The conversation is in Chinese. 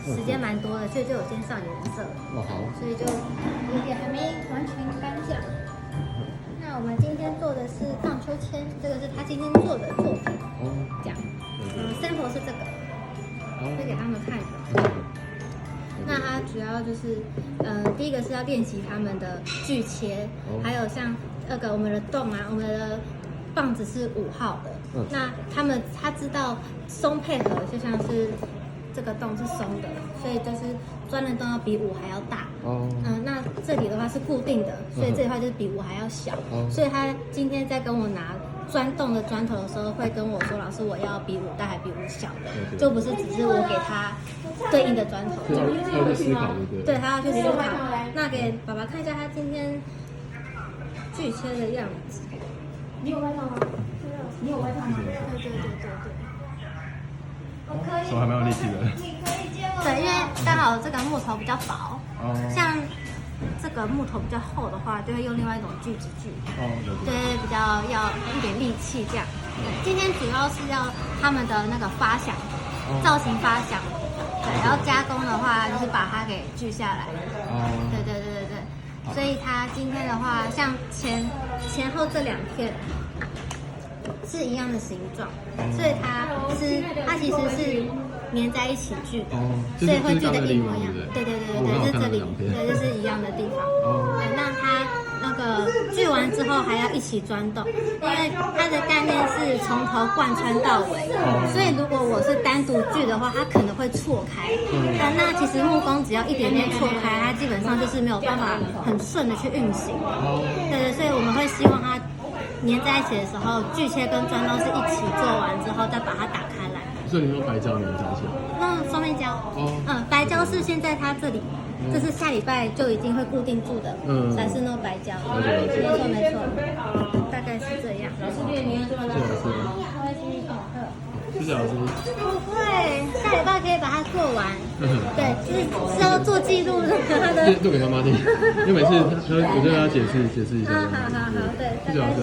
时间蛮多的，所以就有先上颜色。哦，好。所以就有点还没完全干这样。那我们今天做的是荡秋千，这个是他今天做的作品。哦，这样。sample 是这个，会给他们看的。那它主要就是，第一个是要练习他们的锯切，还有像那个我们的洞啊，我们的棒子是5号的。那他知道松配合，就像是这个洞是松的，所以就是钻的洞要比5还要大。那这里的话是固定的，所以这里的话就是比5还要小。所以他今天在跟我拿钻洞的砖头的时候，会跟我说：“老师，我要比5大还比5小的，就不是只是我给他对应的砖头。”他要去思考，对不对？对，他要去思考。那给爸爸看一下他今天锯切的样子。你有外套吗？你有外套吗？对。手还蛮有力气的。对，因为刚好这个木头比较薄，像这个木头比较厚的话，就会用另外一种锯子锯。对，比较要一点力气这样。今天主要是要他们的那个发想，造型发想。对，然后加工的话就是把它给锯下来。对。所以他今天的话，像前后这2片是一样的形状，所以它其实是粘在一起锯的，所以会锯的一模一样。对，就是这里，对，就是一样的地方。对，那它那个锯完之后还要一起钻洞，因为它的概念是从头贯穿到尾，所以如果我是单独锯的话，它可能会错开。那其实木工只要一点点错开，它基本上就是没有办法很顺的去运行。对，所以我们会希望它粘在一起的时候，锯切跟钻洞是一起做完之后，再把它打开来。所以你用白胶粘上去？那双面胶。白胶是现在它这里，这是下礼拜就已经会固定住的。才是那个白胶。没错。大概是这样。老师，你要说的。谢谢老师。不会，下礼拜可以把它做完。对，是要做记录的。录给他妈听，因为每次我就要解释一下。好，对，谢谢老师。